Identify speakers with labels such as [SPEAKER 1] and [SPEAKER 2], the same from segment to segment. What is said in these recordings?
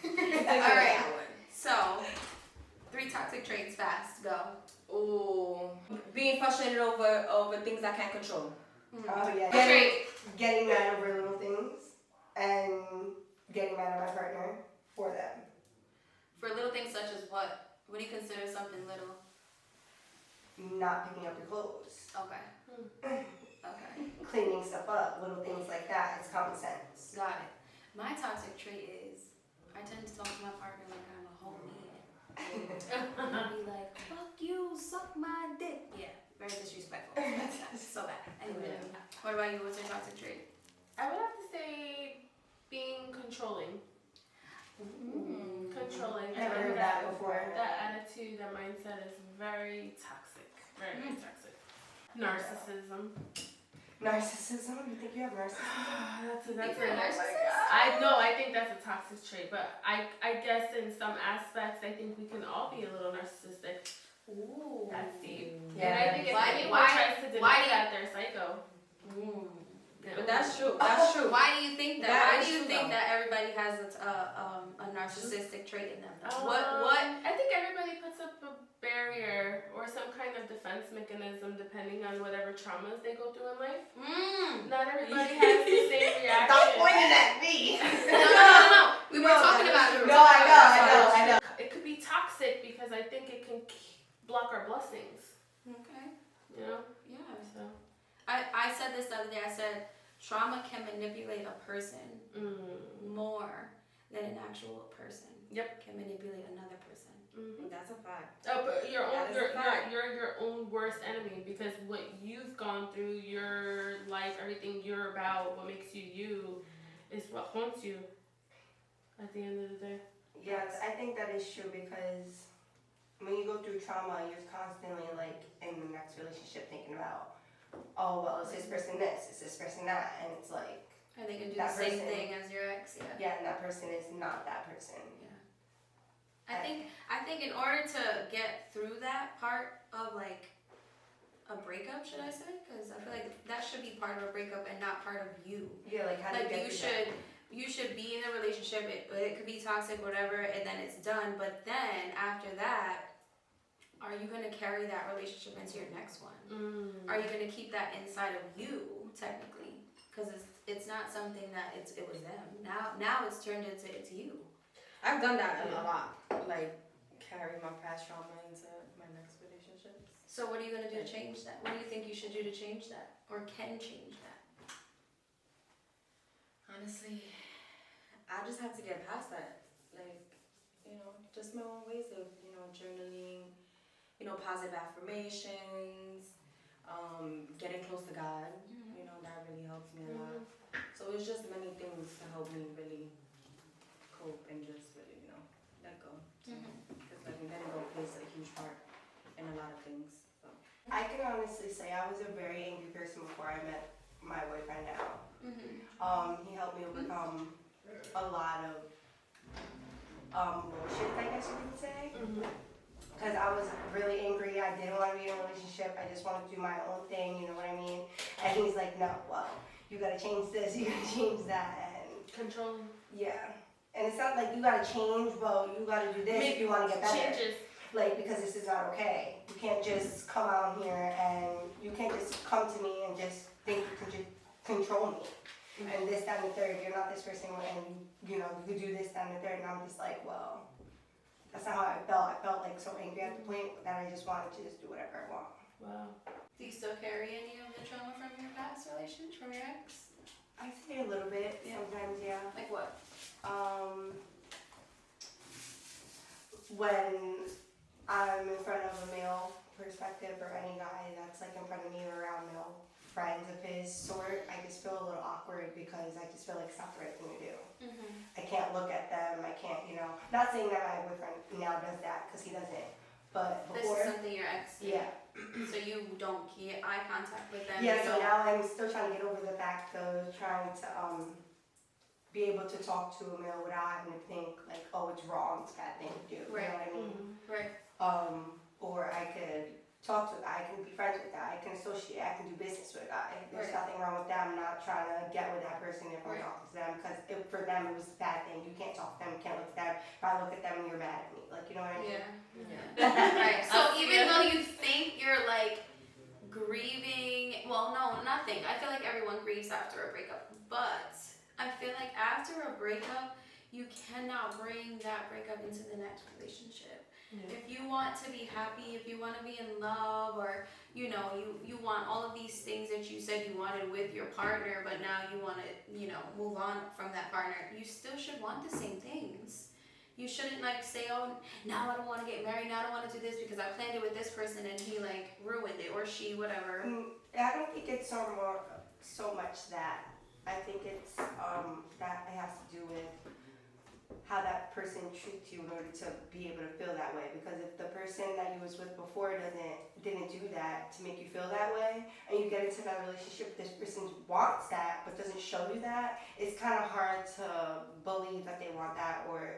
[SPEAKER 1] All right. So, 3 toxic traits fast. Go.
[SPEAKER 2] Ooh. Being frustrated over things I can't control.
[SPEAKER 3] Oh yeah. Getting mad over little things and getting mad at my partner for them.
[SPEAKER 1] For little things such as what? What do you consider something little?
[SPEAKER 3] Not picking up your clothes.
[SPEAKER 1] Okay. Okay.
[SPEAKER 3] Cleaning stuff up, little things like that. It's common sense.
[SPEAKER 1] Got it. My toxic trait is I tend to talk to my partner like I'm a whole man. I'll be like, fuck you, suck my dick. Yeah, very disrespectful. That's so bad. Anyway, what about you? What's your toxic trait?
[SPEAKER 4] I would have to say being controlling. Controlling.
[SPEAKER 3] I've heard that before.
[SPEAKER 4] That attitude, that mindset is very toxic. Very toxic. Narcissism.
[SPEAKER 3] Narcissism? You think you have narcissism?
[SPEAKER 4] That's
[SPEAKER 1] You're a narcissist?
[SPEAKER 4] I think that's a toxic trait, but I guess in some aspects I think we can all be a little narcissistic.
[SPEAKER 1] Ooh.
[SPEAKER 4] That's deep.
[SPEAKER 3] Yeah.
[SPEAKER 4] And I think if anyone tries to deny that, they're psycho. Yeah.
[SPEAKER 2] But that's true. That's true.
[SPEAKER 1] Why do you think that?
[SPEAKER 2] That
[SPEAKER 1] Why
[SPEAKER 2] is
[SPEAKER 1] do you
[SPEAKER 2] true,
[SPEAKER 1] think
[SPEAKER 2] though.
[SPEAKER 1] that everybody has a narcissistic trait in them? What?
[SPEAKER 4] I think everybody puts up a barrier or some kind of defense mechanism depending on whatever traumas they go through in life. Not everybody has the same reaction.
[SPEAKER 3] Stop pointing at me.
[SPEAKER 1] No. We were talking about it.
[SPEAKER 3] No, I know.
[SPEAKER 4] It could be toxic because I think it can block our blessings.
[SPEAKER 1] Okay.
[SPEAKER 4] You know?
[SPEAKER 1] Yeah.
[SPEAKER 4] So.
[SPEAKER 1] I said this the other day. I said trauma can manipulate a person more than an actual person.
[SPEAKER 4] Yep.
[SPEAKER 1] Can manipulate another person.
[SPEAKER 2] That's a fact.
[SPEAKER 4] Oh, but you're
[SPEAKER 2] fact.
[SPEAKER 4] your own worst enemy because what you've gone through, your life, everything you're about, what makes you you, is what haunts you. At the end of the day.
[SPEAKER 3] Yes, I think that is true because when you go through trauma, you're constantly like in the next relationship thinking about, oh well, is this person this? Is this person that? And it's like
[SPEAKER 1] And they can do
[SPEAKER 3] that
[SPEAKER 1] the same
[SPEAKER 3] person-
[SPEAKER 1] thing as your ex. Yeah.
[SPEAKER 3] yeah, and that person is not that person.
[SPEAKER 1] I think in order to get through that part of like a breakup, should I say? Because I feel like that should be part of a breakup and not part of you.
[SPEAKER 3] Yeah, like how do
[SPEAKER 1] Like
[SPEAKER 3] you get through that?
[SPEAKER 1] you should be in a relationship. It could be toxic, whatever, and then it's done. But then after that, are you gonna carry that relationship into your next one? Are you gonna keep that inside of you technically? Because it's not something that it was them. Now it's turned into it's you.
[SPEAKER 2] I've done that a lot. Like, carry my past trauma into my next relationships.
[SPEAKER 1] So what are you gonna do to change that? What do you think you should do to change that, or can change that?
[SPEAKER 2] Honestly, I just have to get past that. Like, just my own ways of, journaling, positive affirmations, getting close to God. That really helps me a lot. So it's just many things to help me really cope and just really, let go. Because letting go plays a huge part in a lot of things. So.
[SPEAKER 3] I can honestly say I was a very angry person before I met my boyfriend now. He helped me overcome a lot of bullshit, I guess you could say. Because I was really angry. I didn't want to be in a relationship. I just wanted to do my own thing, you know what I mean? And he's like, no, well, you gotta change this, you gotta change that, and
[SPEAKER 4] Controlling.
[SPEAKER 3] yeah. And it's not like you gotta change, well, you gotta do this if you want to get better.
[SPEAKER 4] Changes.
[SPEAKER 3] Like, because this is not okay. You can't just come out here and you can't just come to me and just think you can just control me. And this, that, and the third. You're not this person, and you could do this, that, and the third. And I'm just like, well, that's not how I felt. I felt like so angry at the point that I just wanted to just do whatever I want.
[SPEAKER 4] Wow.
[SPEAKER 1] Do you still carry any of the trauma from your past relationship, from your ex?
[SPEAKER 3] I say a little bit sometimes, yeah.
[SPEAKER 1] Like what?
[SPEAKER 3] When I'm in front of a male perspective or any guy that's like in front of me or around male friends of his sort, I just feel a little awkward because I just feel like it's not the right thing to do. I can't look at them, I can't, not saying that my boyfriend now does that because he doesn't, but before.
[SPEAKER 1] This is something your ex did.
[SPEAKER 3] Yeah.
[SPEAKER 1] So you don't get eye contact with them.
[SPEAKER 3] Yeah, so now I'm still trying to get over the fact of trying to be able to talk to a male without having to think like, oh, it's wrong, it's a bad thing to do.
[SPEAKER 1] Right.
[SPEAKER 3] You know what I mean?
[SPEAKER 1] Right.
[SPEAKER 3] Or I could talk to a guy, I can be friends with a guy, I can associate, I can do business with a guy. There's nothing wrong with that. I'm not trying to get with that person if I'm talking to them because for them it was a bad thing. You can't talk to them, you can't look at
[SPEAKER 1] after a breakup. But I feel like after a breakup, you cannot bring that breakup into the next relationship. Yeah. If you want to be happy, if you want to be in love, or you want all of these things that you said you wanted with your partner, but now you want to, move on from that partner, you still should want the same things. You shouldn't say, oh, now I don't want to get married, now I don't want to do this because I planned it with this person and he ruined it, or she, whatever.
[SPEAKER 3] I don't think it's so much that. I think it's that it has to do with how that person treats you in order to be able to feel that way. Because if the person that you was with before didn't do that to make you feel that way, and you get into that relationship, this person wants that but doesn't show you that, it's kind of hard to believe that they want that or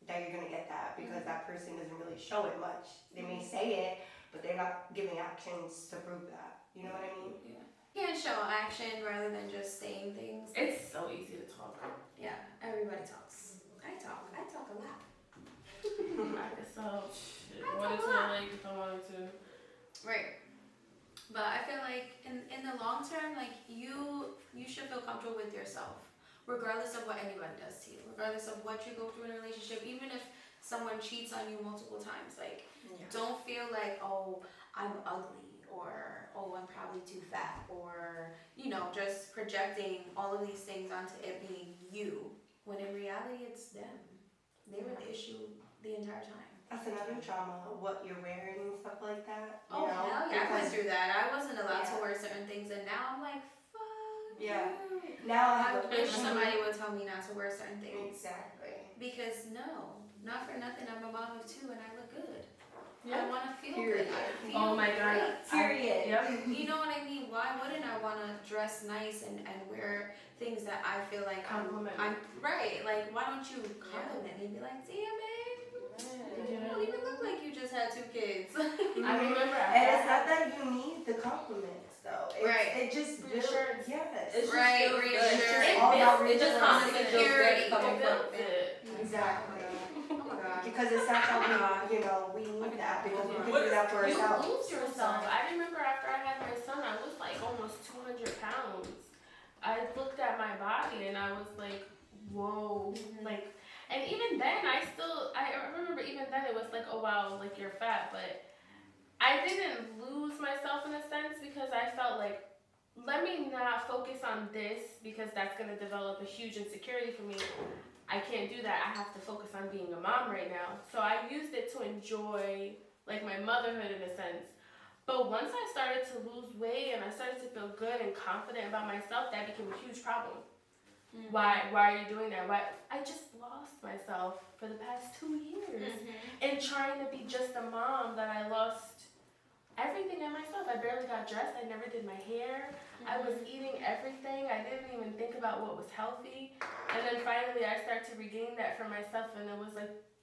[SPEAKER 3] that you're gonna get that, because that person doesn't really show it much. They may say it, but they're not giving actions to prove that. You know what I mean?
[SPEAKER 1] Yeah. You can show action rather than just saying things.
[SPEAKER 4] It's so easy to talk.
[SPEAKER 1] Yeah, everybody talks. I talk a lot.
[SPEAKER 4] I guess so. Wanted to, if I wanted to.
[SPEAKER 1] Right. But I feel like in the long term, you should feel comfortable with yourself, regardless of what anyone does to you, regardless of what you go through in a relationship, even if someone cheats on you multiple times. Don't feel like, oh, I'm ugly, or oh, I'm probably too fat, or just projecting all of these things onto it being you, when in reality it's them. They were the issue the entire time.
[SPEAKER 3] That's another trauma, what you're wearing and stuff like that.
[SPEAKER 1] Hell yeah, I went through that. I wasn't allowed to wear certain things, and now I'm like, fuck you.
[SPEAKER 3] Now
[SPEAKER 1] I wish somebody would tell me not to wear certain things.
[SPEAKER 3] Exactly.
[SPEAKER 1] Because not for nothing, I'm a mom of 2 and I look good.
[SPEAKER 4] Yeah.
[SPEAKER 1] I want to feel
[SPEAKER 3] Period.
[SPEAKER 1] good. I feel
[SPEAKER 4] Oh my God.
[SPEAKER 3] Period.
[SPEAKER 4] Yep.
[SPEAKER 1] You know what I mean? Why wouldn't I want to dress nice and wear things that I feel like I'm right? Why don't you compliment me and be like, damn it, you don't even look like you just had 2 kids.
[SPEAKER 4] I remember.
[SPEAKER 3] And it's not that you need the compliments though. It just
[SPEAKER 4] reassures.
[SPEAKER 3] Yes.
[SPEAKER 2] It's
[SPEAKER 1] right,
[SPEAKER 2] just
[SPEAKER 1] reassurance.
[SPEAKER 3] all about
[SPEAKER 2] It just honestly feels
[SPEAKER 1] security.
[SPEAKER 2] good coming from
[SPEAKER 4] it.
[SPEAKER 3] Exactly.
[SPEAKER 1] Oh my God.
[SPEAKER 3] Because it's not that we need that, because we can do that for
[SPEAKER 4] You
[SPEAKER 3] ourselves.
[SPEAKER 4] lose yourself. I remember after I had my son, I was almost 200 pounds. I looked at my body and I was like, whoa. And even then, I remember even then it was oh wow, you're fat. But I didn't lose myself in a sense, because I felt let me not focus on this, because that's going to develop a huge insecurity for me. I can't do that. I have to focus on being a mom right now. So I used it to enjoy my motherhood in a sense. But once I started to lose weight and I started to feel good and confident about myself, that became a huge problem. Mm-hmm. Why are you doing that? Why? I just lost myself for the past 2 years in trying to be just a mom, that I lost everything in myself. I barely got dressed. I never did my hair. I was eating everything. I didn't even think about what was healthy. And then finally I started to regain that for myself, and it was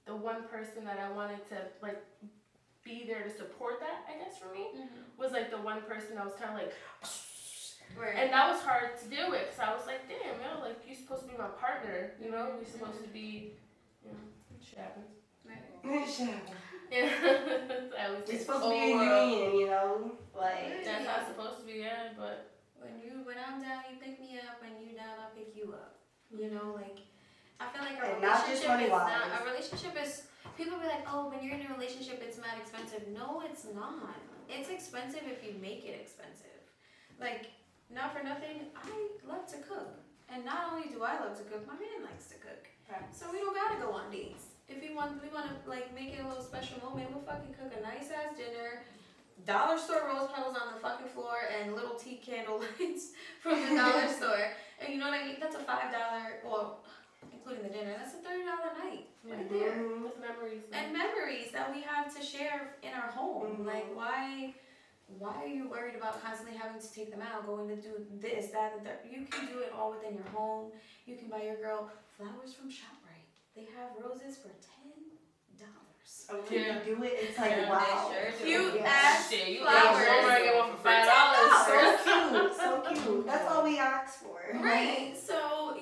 [SPEAKER 4] the one person that I wanted to be there to support that, I guess, for me, was the one person that was kind of
[SPEAKER 1] right.
[SPEAKER 4] And that was hard to deal with, because I was like, damn, you're supposed to be my partner, you're supposed to be, shit happens.
[SPEAKER 1] Right.
[SPEAKER 4] Yeah.
[SPEAKER 3] It's supposed to be a union,
[SPEAKER 4] That's how it's supposed to be, yeah, but
[SPEAKER 1] when I'm down, you pick me up. When you down, I'll pick you up. I feel like
[SPEAKER 3] And not just money-wise.
[SPEAKER 1] a relationship is, people be like, oh, when you're in a relationship, it's mad expensive. No, it's not. It's expensive if you make it expensive. Not for nothing, I love to cook. And not only do I love to cook, my man likes to cook.
[SPEAKER 3] Right.
[SPEAKER 1] So we don't gotta go on dates. If we want to make it a little special moment, we'll fucking cook a nice ass dinner. Dollar store rose petals on the fucking floor and little tea candle lights from the dollar store. And you know what I mean? That's a $5, well, including the dinner, that's a $30 night right there.
[SPEAKER 4] With memories.
[SPEAKER 1] And memories that we have to share in our home. Why are you worried about constantly having to take them out, going to do this, that, and that? You can do it all within your home. You can buy your girl flowers from ShopRite. They have roses for $10.
[SPEAKER 3] Okay, you do it, it's wow.
[SPEAKER 1] Cute ass
[SPEAKER 4] shit.
[SPEAKER 1] Flowers.
[SPEAKER 4] I get one for $5.
[SPEAKER 3] So cute. That's all we ask for.
[SPEAKER 1] Right. So,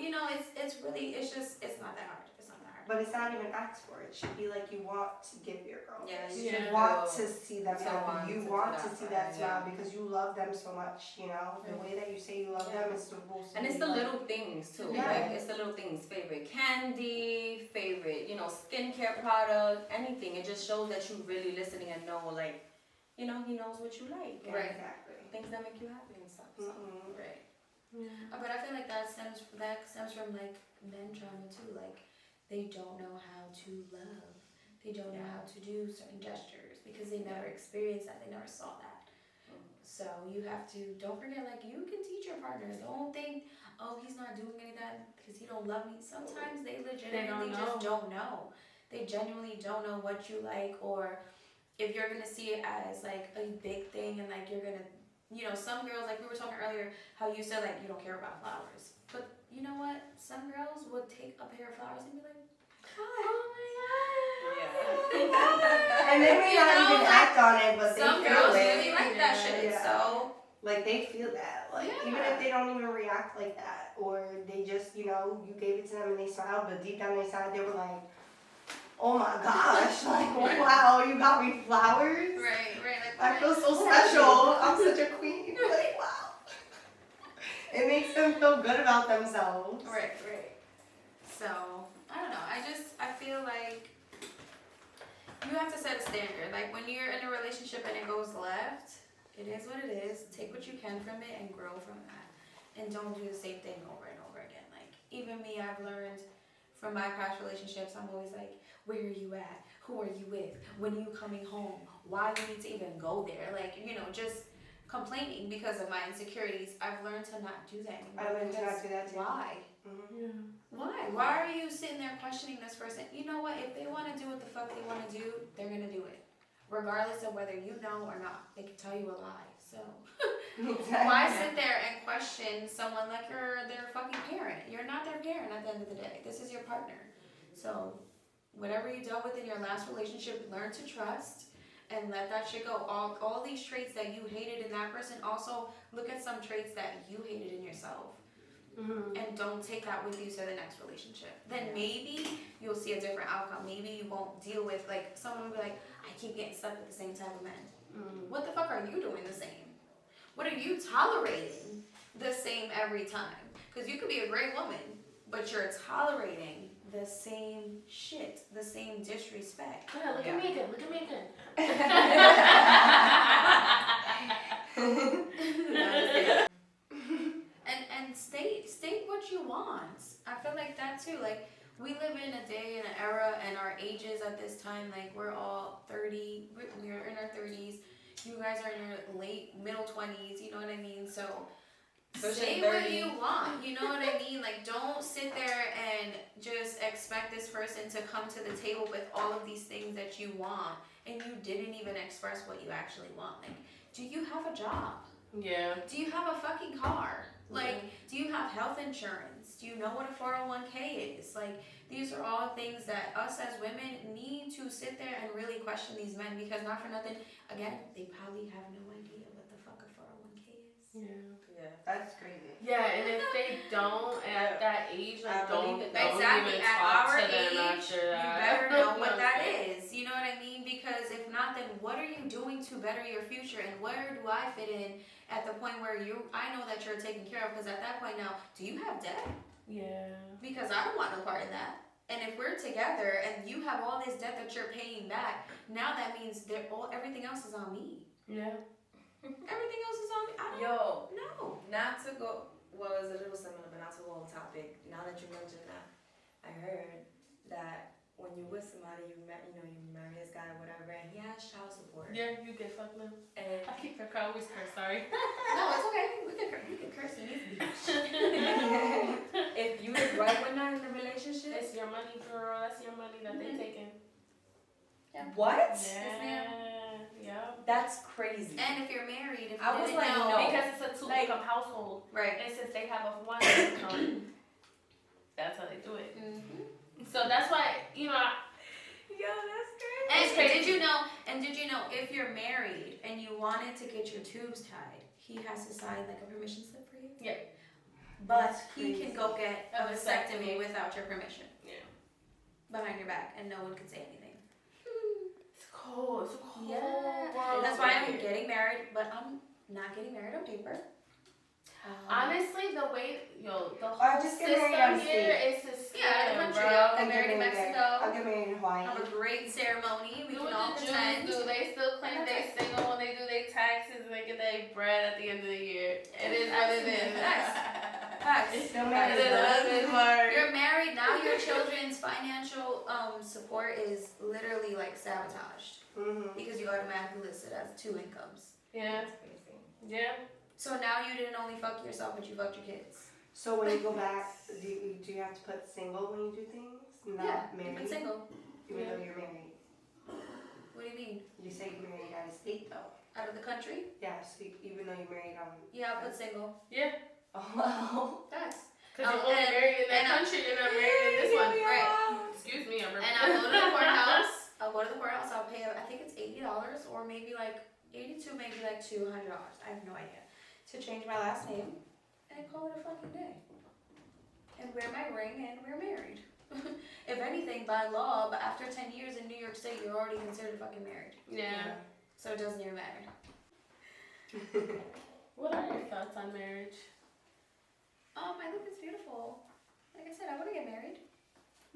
[SPEAKER 1] it's really, it's not that hard. It's not that hard.
[SPEAKER 3] But it's not even asked for. It should be like you want to give your girl.
[SPEAKER 2] Yeah,
[SPEAKER 3] this.
[SPEAKER 2] you
[SPEAKER 3] You
[SPEAKER 2] should
[SPEAKER 3] want
[SPEAKER 2] feel
[SPEAKER 3] to see them
[SPEAKER 2] to
[SPEAKER 3] happy.
[SPEAKER 2] want
[SPEAKER 3] You
[SPEAKER 2] to
[SPEAKER 3] want
[SPEAKER 2] do
[SPEAKER 3] to
[SPEAKER 2] that
[SPEAKER 3] see
[SPEAKER 2] for
[SPEAKER 3] that
[SPEAKER 2] them,
[SPEAKER 3] smile
[SPEAKER 2] yeah.
[SPEAKER 3] because you love them so much, you know? The way that you say you love them is supposed to
[SPEAKER 2] And
[SPEAKER 3] be
[SPEAKER 2] it's the
[SPEAKER 3] like,
[SPEAKER 2] little things too.
[SPEAKER 3] Yeah.
[SPEAKER 2] Like it's the little things. Favorite candy, favorite, skincare product, anything. It just shows that you really listening and know, like, he knows what you like. And
[SPEAKER 1] Right.
[SPEAKER 3] Exactly.
[SPEAKER 2] things that make you happy and stuff. So.
[SPEAKER 3] Mm-hmm.
[SPEAKER 1] Right.
[SPEAKER 4] Yeah.
[SPEAKER 1] But I feel like that stems from like men trauma too. Like they don't know how to love. They don't know how to do certain gestures because they never experienced that. They never saw that. So you have to, don't forget, like, you can teach your partner. Don't think, oh, he's not doing any of that because he don't love me. Sometimes they legitimately just don't know. They genuinely don't know what you like, or if you're going to see it as, like, a big thing and, like, you're going to, some girls, like we were talking earlier, how you said, like, you don't care about flowers. But you know what? Some girls would take a pair of flowers and be like, hi.
[SPEAKER 4] Oh my god.
[SPEAKER 2] Yeah.
[SPEAKER 3] And they may not even
[SPEAKER 1] like,
[SPEAKER 3] act on it, but
[SPEAKER 1] some
[SPEAKER 3] they feel
[SPEAKER 1] girls
[SPEAKER 3] it.
[SPEAKER 1] really like that shit.
[SPEAKER 3] Yeah.
[SPEAKER 1] So,
[SPEAKER 3] Like they feel that. Like even if they don't even react like that, or they just, you gave it to them and they smiled, but deep down inside they were like, oh my gosh, like wow, you got me flowers.
[SPEAKER 1] right. Like,
[SPEAKER 3] I feel so special. I'm such a queen. Like wow. It makes them feel good about themselves.
[SPEAKER 1] Right. So, I don't know. I feel like you have to set a standard. Like when you're in a relationship and it goes left, it is what it is. Take what you can from it and grow from that. And don't do the same thing over and over again. Like even me, I've learned from my past relationships, I'm always like, where are you at? Who are you with? When are you coming home? Why do you need to even go there? Like, just complaining because of my insecurities. I've learned to not do that anymore.
[SPEAKER 3] I learned to not do that too.
[SPEAKER 1] Why?
[SPEAKER 3] Mm-hmm.
[SPEAKER 4] Yeah.
[SPEAKER 1] Why are you sitting there questioning this person? You know what? If they want to do what the fuck they want to do, they're going to do it. Regardless of whether you know or not. They can tell you a lie. So, why sit there and question someone like you're their fucking parent? You're not their parent at the end of the day. This is your partner. So, whatever you dealt with in your last relationship, learn to trust and let that shit go. All these traits that you hated in that person, also look at some traits that you hated in yourself.
[SPEAKER 4] Mm-hmm.
[SPEAKER 1] And don't take that with you to the next relationship. Then maybe you'll see a different outcome. Maybe you won't deal with, like, someone will be like, I keep getting stuck with the same type of men.
[SPEAKER 4] Mm-hmm.
[SPEAKER 1] What the fuck are you doing the same? What are you tolerating the same every time? Because you could be a great woman, but you're tolerating the same shit, the same disrespect.
[SPEAKER 4] Yeah, look at me again. Look at me again.
[SPEAKER 1] And state what you want. I feel like that too. Like we live in a day and an era, and our ages at this time, like we're all 30. We're in our 30s. You guys are in your middle 20s. You know what I mean? So say what you want. You know what I mean? Like don't sit there and just expect this person to come to the table with all of these things that you want, and you didn't even express what you actually want. Like, do you have a job?
[SPEAKER 4] Yeah.
[SPEAKER 1] Do you have a fucking car? Like, do you have health insurance? Do you know what a 401k is? Like, these are all things that us as women need to sit there and really question these men, because not for nothing, again, they probably have no idea what the fuck a 401k is.
[SPEAKER 4] Yeah.
[SPEAKER 3] That's crazy.
[SPEAKER 4] Yeah, and if they don't at that age, like don't
[SPEAKER 1] Exactly.
[SPEAKER 4] even
[SPEAKER 1] At
[SPEAKER 4] talk
[SPEAKER 1] our
[SPEAKER 4] to them
[SPEAKER 1] age,
[SPEAKER 4] after
[SPEAKER 1] you
[SPEAKER 4] that.
[SPEAKER 1] better know what that is. You know what I mean? Because if not, then what are you doing to better your future? And where do I fit in at the point where I know that you're taken care of? Because at that point now, do you have debt?
[SPEAKER 4] Yeah.
[SPEAKER 1] Because I don't want no part of that. And if we're together and you have all this debt that you're paying back, now that means everything else is on me.
[SPEAKER 4] Yeah.
[SPEAKER 1] Everything else is on me. I don't know.
[SPEAKER 2] Not to go, well, it's a little similar, but not to go on topic. Now that you mentioned that, I heard that when you're with somebody, you marry this guy or whatever, and he has child support.
[SPEAKER 4] Yeah, you get fucked up.
[SPEAKER 2] And
[SPEAKER 4] I keep I always curse, sorry.
[SPEAKER 1] No, it's okay. We can curse in this bitch.
[SPEAKER 2] if you the breadwinner in the relationship,
[SPEAKER 4] It's your money, girl. That's your money that they taking.
[SPEAKER 2] what?
[SPEAKER 4] Yeah.
[SPEAKER 2] That's crazy.
[SPEAKER 1] And if you're married, if you
[SPEAKER 2] I was
[SPEAKER 1] didn't
[SPEAKER 2] like,
[SPEAKER 1] know,
[SPEAKER 2] no.
[SPEAKER 4] Because it's a two-income household.
[SPEAKER 1] right.
[SPEAKER 4] And since they have a one income, that's how they do it.
[SPEAKER 1] Mm-hmm.
[SPEAKER 4] So that's why,
[SPEAKER 2] Yo, that's crazy.
[SPEAKER 1] And
[SPEAKER 4] It's crazy.
[SPEAKER 1] did you know if you're married and you wanted to get your tubes tied, he has to sign like a permission slip for you?
[SPEAKER 4] Yeah.
[SPEAKER 1] But
[SPEAKER 3] That's
[SPEAKER 1] he can
[SPEAKER 3] crazy.
[SPEAKER 1] go get
[SPEAKER 4] A
[SPEAKER 1] a vasectomy
[SPEAKER 4] vasectomy.
[SPEAKER 1] without your permission.
[SPEAKER 4] Yeah.
[SPEAKER 1] behind your back, and no one can say anything.
[SPEAKER 4] It's cold. It's a cold
[SPEAKER 1] Yeah.
[SPEAKER 4] world.
[SPEAKER 1] That's why I'm getting married, but I'm not getting married on paper.
[SPEAKER 4] Honestly, the way the
[SPEAKER 3] Or
[SPEAKER 4] whole
[SPEAKER 3] just get married on
[SPEAKER 4] system here
[SPEAKER 3] state.
[SPEAKER 4] is a scam,
[SPEAKER 1] Yeah, the country.
[SPEAKER 4] bro.
[SPEAKER 1] I'll get married in Mexico.
[SPEAKER 3] I'll get married in Hawaii.
[SPEAKER 1] Have a great ceremony. We
[SPEAKER 4] Do
[SPEAKER 1] can
[SPEAKER 4] what
[SPEAKER 1] all
[SPEAKER 4] the
[SPEAKER 1] pretend.
[SPEAKER 4] Jews do. They still claim
[SPEAKER 1] And
[SPEAKER 4] they
[SPEAKER 1] that's
[SPEAKER 4] single when they do their taxes and they get their bread at the end of the year. It is what it is.
[SPEAKER 1] Facts.
[SPEAKER 3] Still
[SPEAKER 4] It
[SPEAKER 3] married.
[SPEAKER 4] is what it is, Mark.
[SPEAKER 1] You're married now. Your children's financial support is literally like sabotaged because you automatically listed as 2 incomes.
[SPEAKER 4] Yeah.
[SPEAKER 2] That's crazy.
[SPEAKER 4] Yeah.
[SPEAKER 1] So now you didn't only fuck yourself, but you fucked your kids.
[SPEAKER 3] So when you go back, do you have to put single when you do things? Not married?
[SPEAKER 1] But single.
[SPEAKER 3] Even though you're married.
[SPEAKER 1] What do you mean?
[SPEAKER 3] You say you're married out of state though.
[SPEAKER 1] Out of the country?
[SPEAKER 3] Yeah, so even though you're married on...
[SPEAKER 1] Yeah, I'll put single.
[SPEAKER 4] Yeah.
[SPEAKER 3] Oh, wow.
[SPEAKER 1] Facts.
[SPEAKER 4] Because you're only married in that country, you're not married in this one.
[SPEAKER 1] Right.
[SPEAKER 4] Excuse me, I'm
[SPEAKER 1] And I'll go to the courthouse. I'll pay, I think it's $80 or maybe like 82, maybe like $200. I have no idea. To change my last name and call it a fucking day. And wear my ring and we're married. If anything, by law, but after 10 years in New York State, you're already considered fucking married.
[SPEAKER 4] Yeah.
[SPEAKER 1] So it doesn't even matter.
[SPEAKER 4] What are your thoughts on marriage?
[SPEAKER 1] I think it's beautiful. Like I said, I want to get married.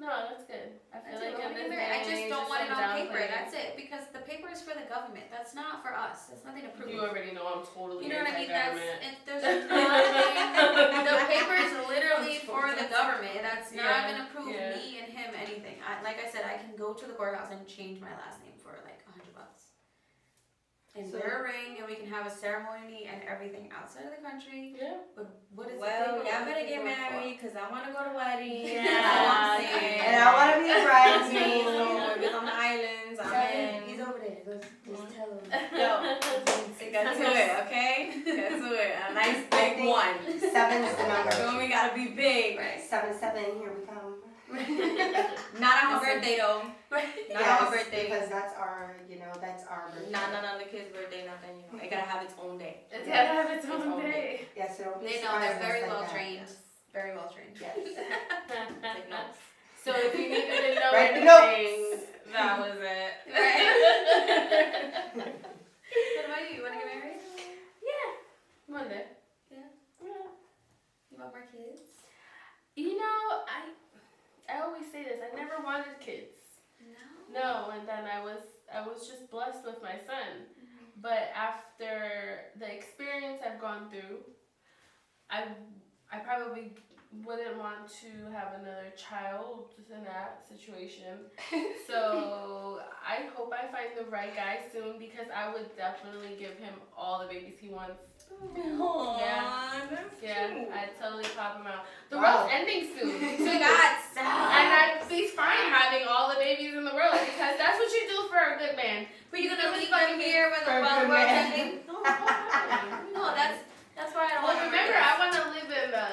[SPEAKER 4] No, that's good. I feel
[SPEAKER 1] That's
[SPEAKER 4] like
[SPEAKER 1] it. I wanna
[SPEAKER 4] in
[SPEAKER 1] get
[SPEAKER 4] this
[SPEAKER 1] married. I
[SPEAKER 4] day and
[SPEAKER 1] just
[SPEAKER 4] age,
[SPEAKER 1] don't want it
[SPEAKER 4] it's
[SPEAKER 1] on
[SPEAKER 4] so
[SPEAKER 1] paper.
[SPEAKER 4] downplayed.
[SPEAKER 1] That's it. Because the paper is for the government. That's not for us. That's nothing to prove.
[SPEAKER 4] You already know I'm totally
[SPEAKER 1] You know what I mean? That's
[SPEAKER 4] anti-government.
[SPEAKER 1] there's nothing. The paper is literally for the government. That's not
[SPEAKER 4] Yeah,
[SPEAKER 1] gonna prove
[SPEAKER 4] yeah.
[SPEAKER 1] me and him anything. Like I said, I can go to the courthouse and change my last name for like $100. And
[SPEAKER 3] So-
[SPEAKER 1] wear a ring, and we can have a ceremony and everything outside of the country.
[SPEAKER 4] Yeah.
[SPEAKER 1] But what is
[SPEAKER 2] Well,
[SPEAKER 1] the paper?
[SPEAKER 2] y'all better
[SPEAKER 1] looking
[SPEAKER 2] get
[SPEAKER 1] for?
[SPEAKER 2] married because I want to go to weddings.
[SPEAKER 4] Yeah.
[SPEAKER 2] That's all I'm saying.
[SPEAKER 3] And I want to be a bridesmaid.
[SPEAKER 2] So if it's on the islands, I'm in.
[SPEAKER 1] He's over there. Just tell him.
[SPEAKER 2] Yo, get to it, okay? Get to it. A nice big one.
[SPEAKER 3] 7's the number.
[SPEAKER 2] So we gotta be big.
[SPEAKER 1] Right.
[SPEAKER 3] 7, here we come.
[SPEAKER 2] Not on her birthday though. Not on her birthday.
[SPEAKER 3] Because that's our birthday.
[SPEAKER 2] Not on the kid's birthday, nothing. You know, it gotta have its own day.
[SPEAKER 4] It's gotta have its
[SPEAKER 2] Its
[SPEAKER 4] own
[SPEAKER 2] own
[SPEAKER 4] day.
[SPEAKER 3] Yes, so don't be
[SPEAKER 1] They know
[SPEAKER 3] surprised
[SPEAKER 1] they're
[SPEAKER 3] us
[SPEAKER 1] very
[SPEAKER 3] like
[SPEAKER 1] well
[SPEAKER 3] that.
[SPEAKER 1] trained. Very well trained.
[SPEAKER 3] Yes.
[SPEAKER 2] Take notes.
[SPEAKER 4] So if you needed to know
[SPEAKER 3] Write the
[SPEAKER 4] anything, that was it.
[SPEAKER 1] Right? What about you? You want to get married?
[SPEAKER 4] Yeah. One day.
[SPEAKER 1] Yeah.
[SPEAKER 4] Yeah.
[SPEAKER 1] You want more kids?
[SPEAKER 4] You know, I always say this. I never wanted kids.
[SPEAKER 1] No.
[SPEAKER 4] No, and then I was just blessed with my son. But after the experience I've gone through, I probably wouldn't want to have another child in that situation. So I hope I find the right guy soon because I would definitely give him all the babies he wants.
[SPEAKER 2] Aww, that's
[SPEAKER 4] Yeah,
[SPEAKER 2] cute.
[SPEAKER 4] I'd totally pop him out. The
[SPEAKER 3] Wow.
[SPEAKER 4] world's ending soon.
[SPEAKER 1] So God,
[SPEAKER 4] And I'd be fine having all the babies in the world because that's what you do for a good man.
[SPEAKER 1] But you're gonna leave him here with
[SPEAKER 3] For
[SPEAKER 1] a
[SPEAKER 3] a
[SPEAKER 1] while
[SPEAKER 3] good
[SPEAKER 1] we're
[SPEAKER 3] man.
[SPEAKER 1] ending?
[SPEAKER 4] No, why?
[SPEAKER 1] No, that's why I don't
[SPEAKER 4] Well,
[SPEAKER 1] want.
[SPEAKER 4] remember, I want to live in the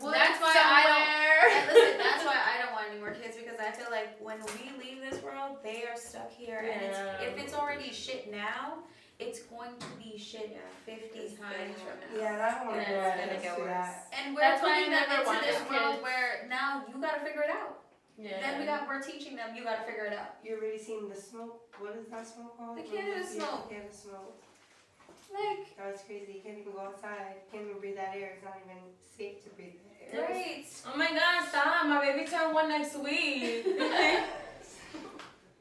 [SPEAKER 4] woods
[SPEAKER 1] That's why
[SPEAKER 4] somewhere.
[SPEAKER 1] And listen, that's why I don't want any more kids because I feel like when we leave this world, they are stuck here, and
[SPEAKER 4] Yeah.
[SPEAKER 1] if it's already shit now, it's going to be shit 50 times from now.
[SPEAKER 3] Yeah, and I don't want to
[SPEAKER 2] And
[SPEAKER 3] go
[SPEAKER 2] it's
[SPEAKER 3] ahead
[SPEAKER 2] gonna
[SPEAKER 3] and
[SPEAKER 2] get
[SPEAKER 3] do
[SPEAKER 2] worse.
[SPEAKER 3] that.
[SPEAKER 1] And we're
[SPEAKER 4] That's why I
[SPEAKER 1] putting them
[SPEAKER 4] never
[SPEAKER 1] into
[SPEAKER 4] wanted
[SPEAKER 1] this world
[SPEAKER 4] kids.
[SPEAKER 1] where now you gotta figure it out.
[SPEAKER 4] Yeah.
[SPEAKER 1] Then we're teaching them, you gotta figure it out.
[SPEAKER 3] You already seen the smoke? What is that smoke called?
[SPEAKER 1] The cannabis
[SPEAKER 3] Yeah,
[SPEAKER 1] smoke.
[SPEAKER 3] cannabis smoke.
[SPEAKER 1] Like,
[SPEAKER 3] That was crazy. You can't even go outside. You can't even breathe that air. It's not even safe to breathe that air.
[SPEAKER 1] right.
[SPEAKER 2] Oh my God, stop! My baby turned 1 next week.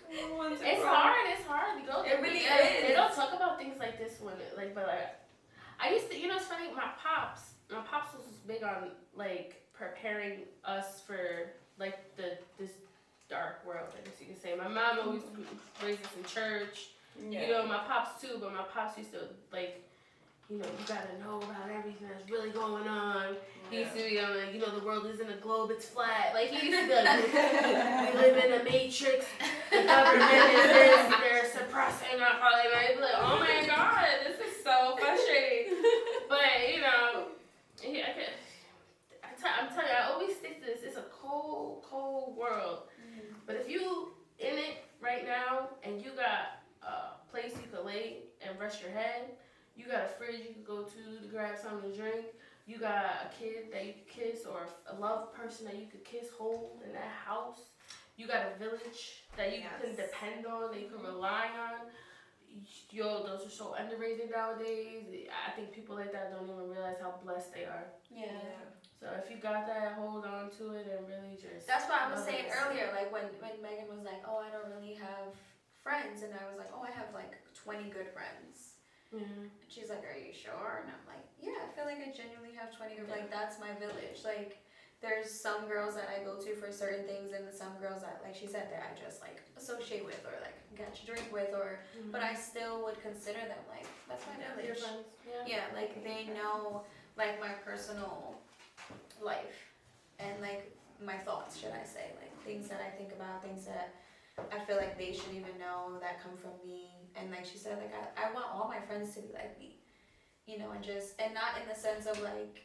[SPEAKER 4] It's hard. It's hard to go.
[SPEAKER 2] It really
[SPEAKER 4] Yeah,
[SPEAKER 2] is.
[SPEAKER 4] They don't talk about things like this when, I used to. You know, it's funny. My pops was big on like preparing us for like this dark world. I guess you could say. My mom always raised us in church. You know, my pops too. But my pops used to like. You know, you gotta know about everything that's really going on. He used to be on like, you know, the world isn't a globe, it's flat. Like, he used to be like, we live in a matrix, the government is this, they're suppressing our parliament. I'd be like, oh my God, this is so frustrating. But, you know, I'm telling you, I always stick to this. It's a cold, cold world. But if you in it right now and you got a place you could lay and rest your head, you got a fridge you could go to grab something to drink. You got a kid that you could kiss or a loved person that you could kiss, hold in that house. you got a village that you can depend on, that you can rely on. Yo, those are so underrated nowadays. I think people like that don't even realize how blessed they are.
[SPEAKER 1] Yeah.
[SPEAKER 4] So if you got that, hold on to it and really just.
[SPEAKER 1] That's what I was
[SPEAKER 4] love
[SPEAKER 1] saying
[SPEAKER 4] it.
[SPEAKER 1] earlier, like when Megan was like, oh, I don't really have friends, and I was like, oh, I have like 20 good friends.
[SPEAKER 4] Mm-hmm.
[SPEAKER 1] And she's like, are you sure? And I'm like, yeah, I feel like I genuinely have 20 good, like that's my village. Like there's some girls that I go to for certain things, and some girls that, like she said, that I just like associate with or like get to drink with, or but I still would consider them like that's my village.
[SPEAKER 4] Your friends.
[SPEAKER 1] Yeah, like they know like my personal life and like my thoughts, should I say, like things that I think about, things that I feel like they should even know that come from me. And like she said, like I want all my friends to be like me, you know, and not in the sense of like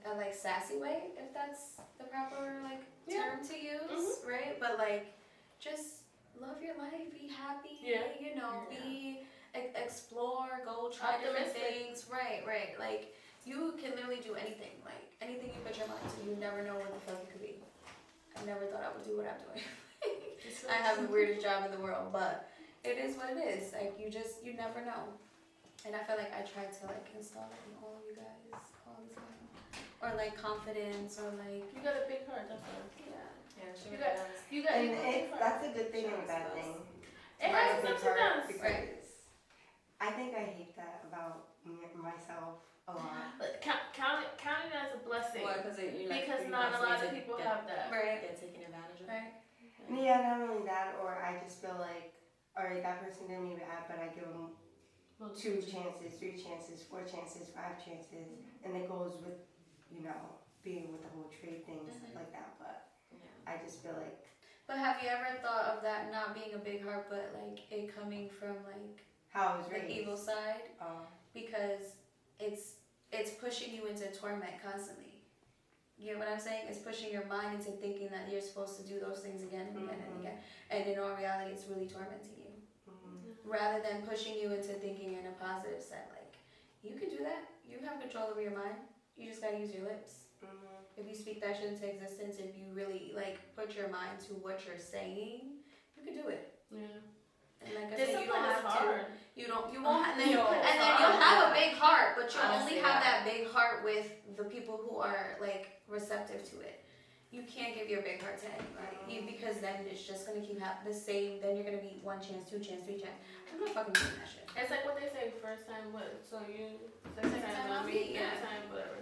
[SPEAKER 1] a like sassy way, if that's the proper like term to use, right? But like just love your life, be happy, you know, be explore, go try different things, right? Like you can literally do anything, like anything you put your mind to. You never know what the fuck it could be. I never thought I would do what I'm doing. I have the weirdest job in the world, but it is what it is. Like you never know. And I feel like I tried to like install it in all of you guys all the time. Or like confidence, or like
[SPEAKER 4] You got a big heart, that's all.
[SPEAKER 2] Yeah,
[SPEAKER 4] You got
[SPEAKER 3] And
[SPEAKER 4] a big heart.
[SPEAKER 3] that's a good thing and a bad thing.
[SPEAKER 4] It has
[SPEAKER 3] Big
[SPEAKER 4] ups and
[SPEAKER 3] heart,
[SPEAKER 4] downs.
[SPEAKER 3] because I think I hate that about myself a lot.
[SPEAKER 4] But count it as a blessing.
[SPEAKER 2] Well, because
[SPEAKER 4] Not a lot of people have that.
[SPEAKER 1] right,
[SPEAKER 2] get taken advantage of.
[SPEAKER 1] right.
[SPEAKER 3] Yeah, not only that, or I just feel like, alright, that person did me bad, but I give them 2 chances, 3 chances, 4 chances, 5 chances, and it goes with, you know, being with the whole trade thing and stuff like that. But I just feel like.
[SPEAKER 1] But have you ever thought of that not being a big heart, but like it coming from like
[SPEAKER 3] How I was
[SPEAKER 1] the
[SPEAKER 3] raised.
[SPEAKER 1] evil side?
[SPEAKER 3] Oh.
[SPEAKER 1] Because it's pushing you into torment constantly. You know what I'm saying? It's pushing your mind into thinking that you're supposed to do those things again and again and again. And in all reality, it's really tormenting you. Rather than pushing you into thinking in a positive set. Like, you can do that. You have control over your mind. You just gotta use your lips. If you speak that shit into existence, if you really like put your mind to what you're saying, you can do it.
[SPEAKER 4] Yeah.
[SPEAKER 1] And like I said, you don't have
[SPEAKER 4] hard.
[SPEAKER 1] to. You won't. And then
[SPEAKER 4] You'll
[SPEAKER 1] have a big heart, but you
[SPEAKER 2] Honestly,
[SPEAKER 1] only have that big heart with the people who are like receptive to it. You can't give your big heart to anybody, because then it's just gonna keep happening the same. Then you're gonna be 1 chance, 2 chance, 3 chance. I'm not fucking doing that shit.
[SPEAKER 4] It's like what they say, first time what? So you, second
[SPEAKER 1] Second time
[SPEAKER 4] time
[SPEAKER 1] on me, yeah.
[SPEAKER 4] Third time whatever.